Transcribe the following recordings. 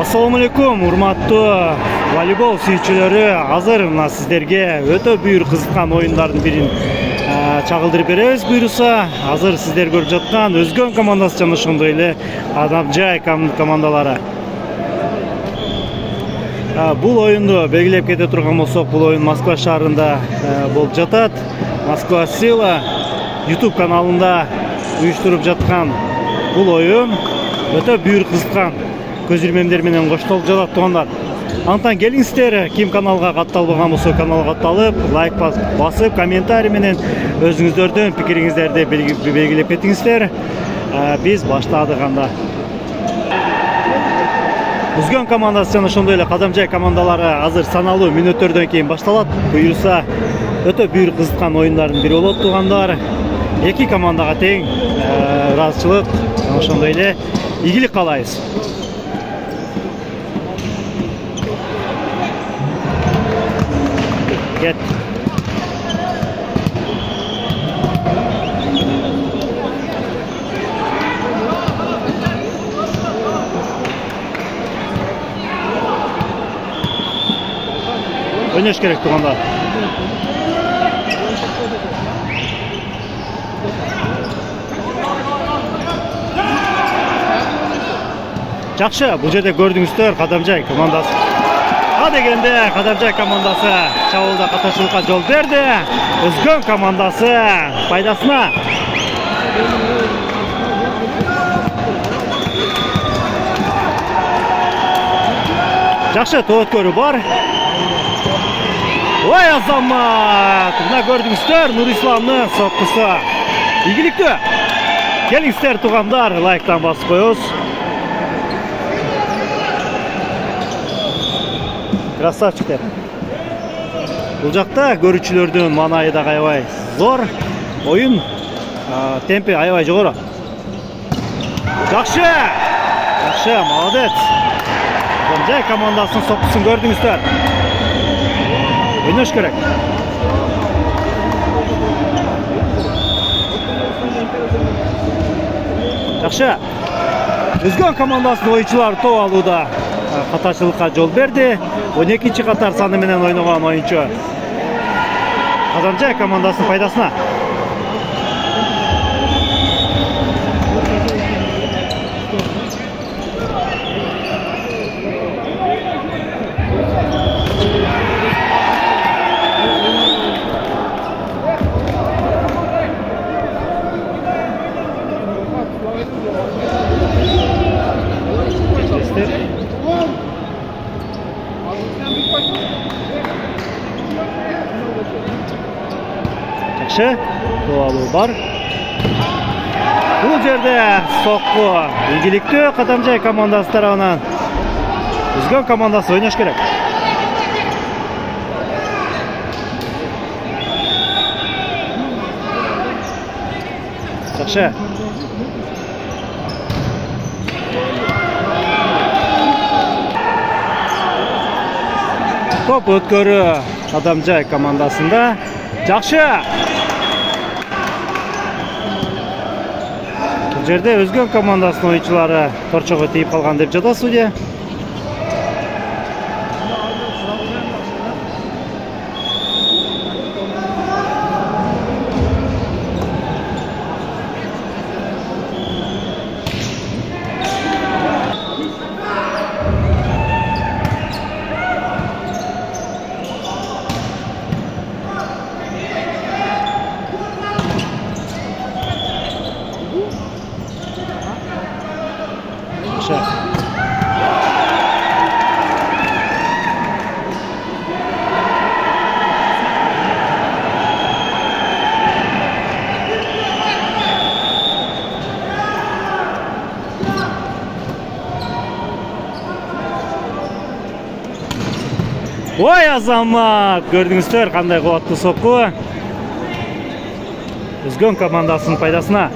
Assalamu alaikum, урматтуу волейбол сүйүүчүлөрү. Азыр мына сиздерге өтө бүйүр кызыккан оюндардын бирин чагылдырып беребиз буюрса. Азыр сиздер көрүп жаткан Өзгөн командасы жана ошондой эле Адамжай командалары. Бул оюнду белгилеп кете турган болсок, бул оюн Москва шаарында болуп жатат. Москва Сила YouTube каналында уюштуруп жаткан бул оюн өтө бүйүр кызыккан көзүрмемдер менен коштолуп жатат туугандар. Антан келиңиздер, ким каналга катталбаган болсо каналга катталып, лайк басып, комментарий менен өзүңүздөрдүн пикириңиздерди белгилеп кетиңиздер. Биз баштадык анда. Өзгөн командасы жана ошондой эле Кадамжай командалары азыр саналуу мүнөттөрдөн кийин башталат. Буюрса өтө бүйүр кызыккан оюндардын бири болот туугандар. Эки командага тең ыраазычылык, ошондой эле ийгилик каалайбыз. Get. Oynaş gerek tuganda. Жакшы, бул жерде көрдүңүздөр Кадамжай командасы. Дегенде Кадамжай командасы чабуулда катышуулукка жол берди. Өзгөн командасы пайдасына. Жакшы тооткөрүү бар. Ой азамат! Мына көрдүңүздөр Нурисламдын соккусу. Ийгиликтүү. Келиңиздер туугандар, лайктан басып коебуз. Красавчиктер. Бул жакта көрүүчүлөрдүн маанайы да аябай зор. Оюн темпи аябай жогору. Жакшы! Жакшы, молодец. Кадамжай командасынын соккусун көрдүңүздөр. Ойнош керек. Жакшы. Өзгөн командасынын оюнчулары топ алууда катачылыкка жол берди. 12-чи катар саны менен ойногон оюнчу Кадамжай командасынын пайдасына. Тоалуу бар. Бул жерде сокку ийгиликтүү Кадамжай командасы тарабынан. Өзгөн командасы ойнош керек. Жакшы. Топ өткөрүү Кадамжай командасында. Жакшы. Бул жерде Өзгөн командасынын оюнчулары торчого тийип калган деп жатат судья. Ой азамат, көрдүңүздөр кандай кубаттуу сокку. Өзгөн командасынын пайдасына.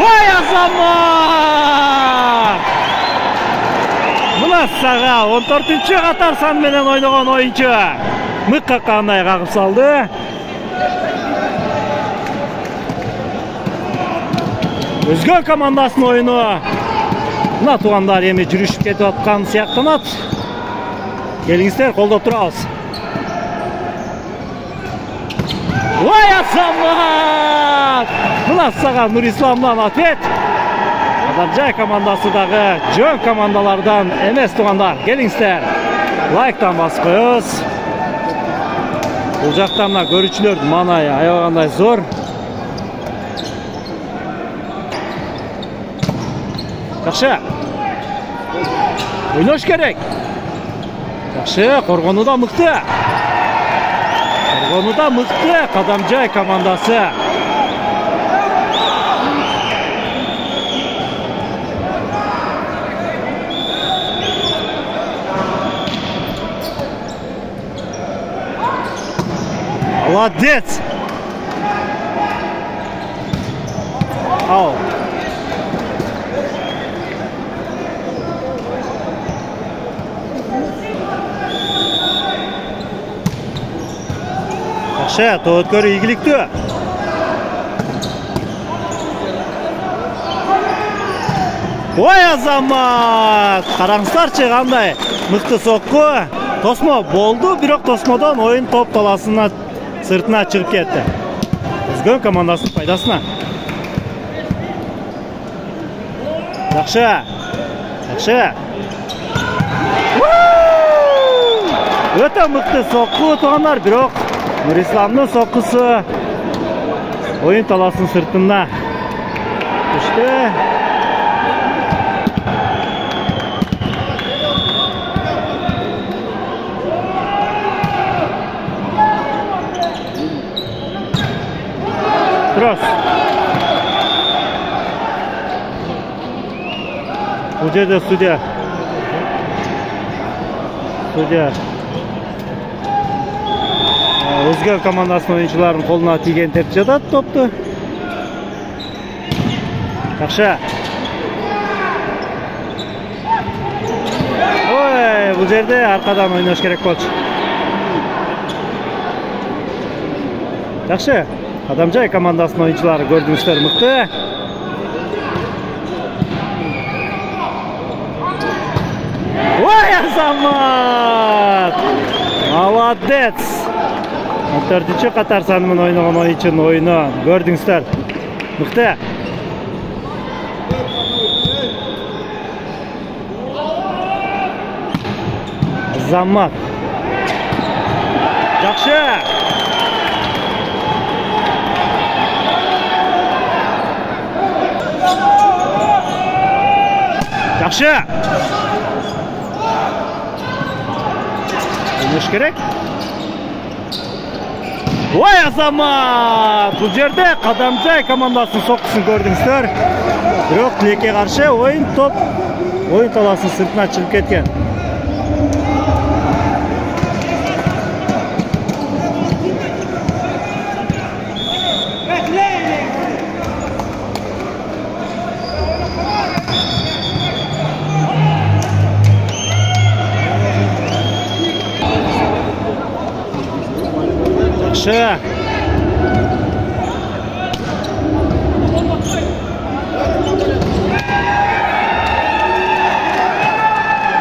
Ой азамат! Массага 14-катар сан менен ойногон оюнчу мыкка кандай кагып салды. Өзгөн командасынын оюну мына туугандар эми жүрүшүп кетип аткан сыяктанат. Келиңиздер, колдоп турабыз. Ой, Азамат! Мына сага Нурисламдан ответ. Адамжай командасы дагы жөн командалардан эмес туугандар. Келиңиздер, лайктан басып коебуз. Бул жакта мына көрүүчүлөрдүн маанайы аябагандай зор. Жакшы. Ойнош керек. Жакшы, коргонууда мыкты. Коргонууда мыкты Кадамжай командасы. Молодец! Ау. Жакшы, тооткөрү ийгиликтүү. Ой, Азамат! Караңыздарчы, кандай мыкты сокку. Тосмо болду, бирок тосмодон оюн топ таласына сыртына чыгып кетти. Өзгөн командасынын пайдасына. Жакшы. Жакшы. Өтө мыкты сокку туугандар, бирок Нурисламдын соккусу оюн таласынын сыртына түштү. Турас. Бул жерде судья. Өзгө командасынын оюнчуларынын колуна тийген деп жатат топту. Жакшы. Ой, бул жерде аркадан ойнош керек болчу. Жакшы. Кадамжай командасынын оюнчулары көрдүңүздөр, мыкты. Ой, Азамат! Молодец! 14-катар саны менен ойногон оюнчунун оюну көрдүңүздөр. Мыкты. Азамат. Жакшы. Жакшы. Ойнош керек. Ой, Азамат! Бул жерде Кадамжай командасынын соккусун көрдүңүздөр. Бирок тилекке каршы оюн топ оюн таласынын сыртына чыгып кеткен. Жакшы.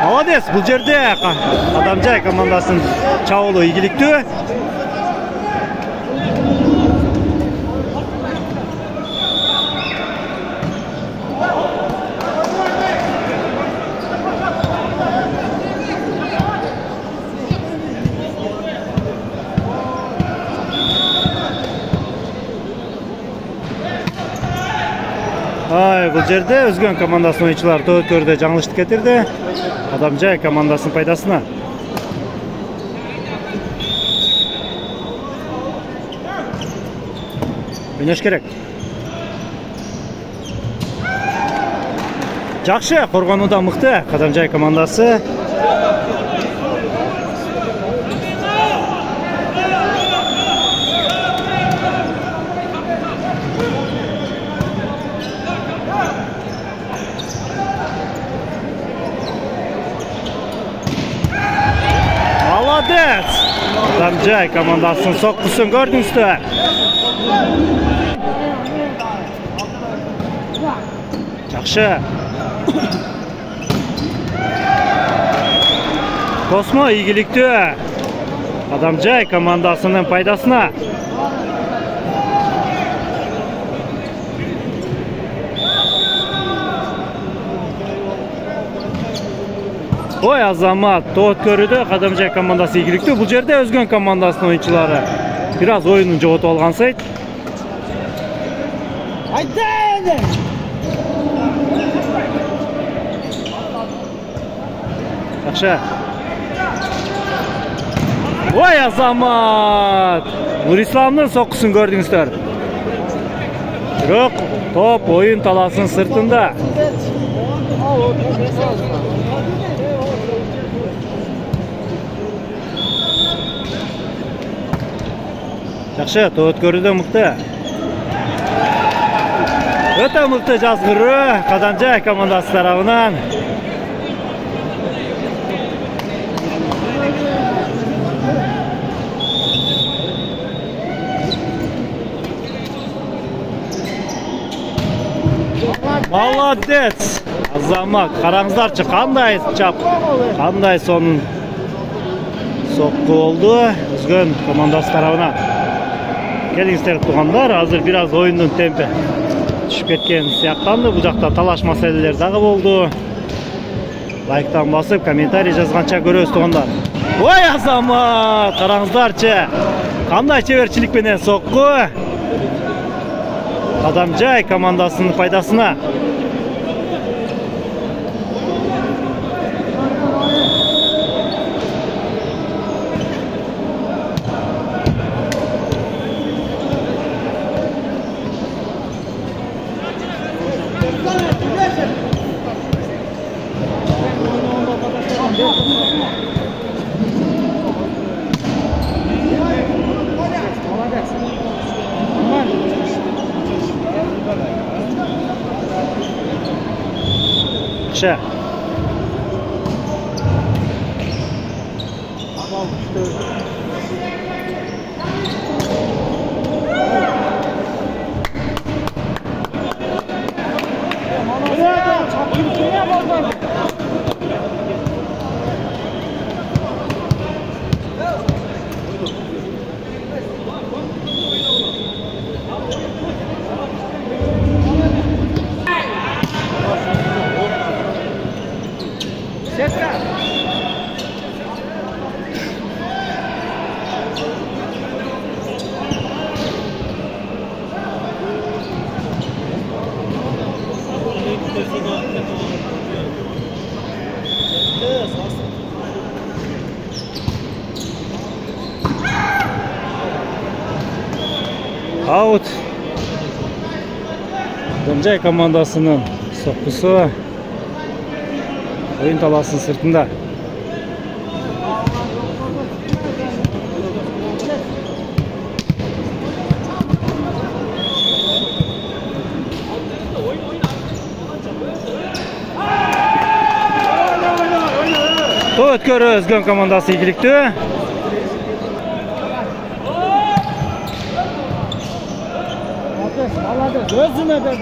Молодец, бул жерде Кадамжай командасынын чабуулу ийгиликтүү. Ай, бул жерде өзгөн командасынын оюнчулары тооткөрдө жаңылыштык кетирди. Кадамжай командасынын пайдасына. Ойнош керек. Жакшы, коргонууда мыкты Кадамжай командасы. Adamcay komandasının sokkusun gördüңүздөр. Жакшы. Космо ийгиликтүү. Adamcay komandasının пайдасына. Ой Азамат, тоот көрүүдө Adamcay командасы ийгиликтүү. Бул жерде өзгөн командасынын оюнчулары бир аз оюнун жоготуп алган сайт. Айдайын! Жакшы. Ой Азамат! Нурисламдын соккусун көрдүңүздөр. Бирок топ оюн талаасынын сыртында. Жакшы, тоот көрүүдө мыкты. Өтө мыкты жазгыруу Adamcay командасы тарабынан. Молодец! Азамат, караңыздарчы, кандай чап, кандай сонун сокку болду өзгөн командасы тарабынан. Келиңиздер туугандар, азыр бир аз оюндун темпи түшүп кеткен сыяктанды. Бул жакта талаш маселелер дагы болду. Лайктан басып, комментарий жазганча көрөбүз туугандар. Ой Азамат, караңыздарчы, кандай чеберчилик менен сокку. Adamcay komandasынын пайдасына. Жакшы. Аут. Adamcay komandasının sokkusu oyun talasının sırtında. To'rt ko'ri o'zgan komandasi ийгиликтүү. Gözüme de.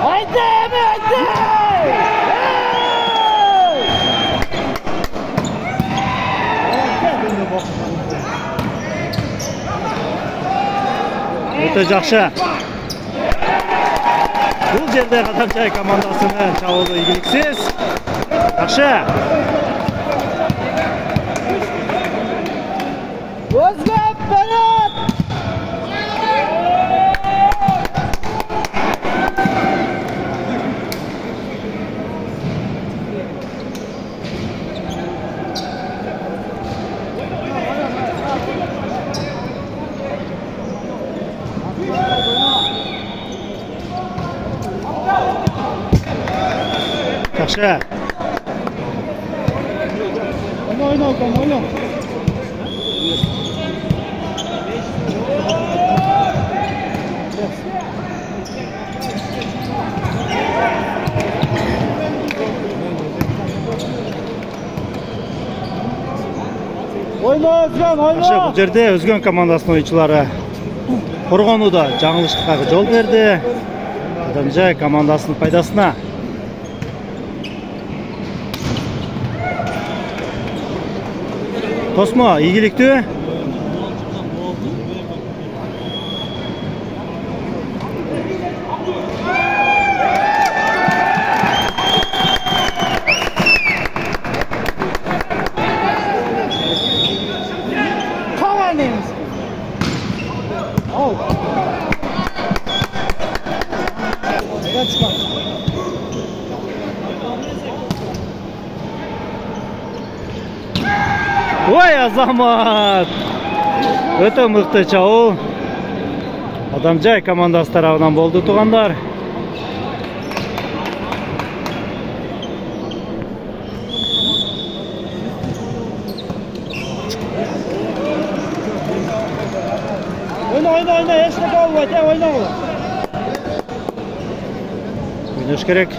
Haydi mi haydi? Өтө жакшы. Бул жерде Adamcay командасынын чабуулу ийгиликсиз. Жакшы. Özgür Berat. Жакшы. Oyna. Özgen Aşağı oyna. bu жерде Özgen komandасының oyuncuları қорғануда жаңылыштыққа жол берді. Адамжай командасының пайдасына. Тосмо игіліктүү. Kavanemiz. Al. Kaç kaç. Ой, Азамат! Өте мықты чабуыл. Адамжай командасы тарабынан болды туғандар. Oyna. Eşlik al var. Oyna. Oynaş керек.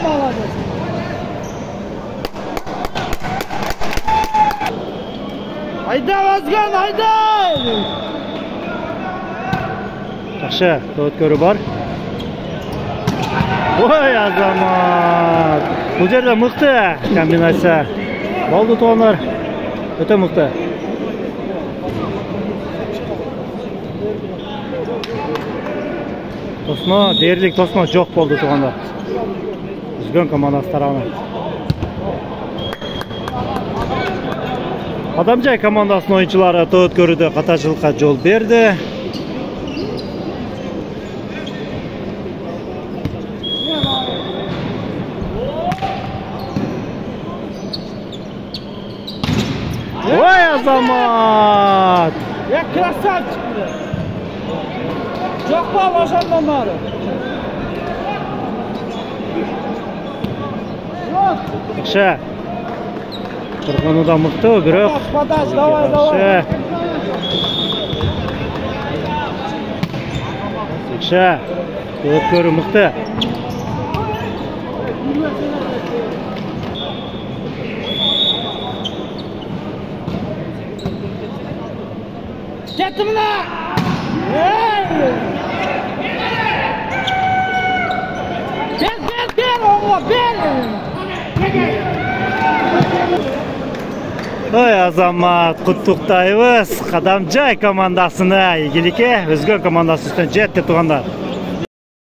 Молодец. Hayda Özgen hayda. Жақсы, өткөрі бар. Ой, Азамат! Бұл жерде мықты комбинация. Болды туғандар. Өте мықты. Тосмо, дерлік тосмо жоқ болды туғандар. Özgen komandасы тарабынан. Адамжай командасының oyuncuları өткөрүдө катачылыкка жол берди. Ой, Азамат! Ya красавчик. Жоқ па ошондон баары. Жақсы. Қорғануда мықты, бирок. Подаш, давай. Жақсы. Өткөрү мықты. Kettim la! Gel oğlum, gel! Ой, Азамат, құттықтайбыз. Адамжай командасына игілікке, Özgen командасы үстін жетті туғандар.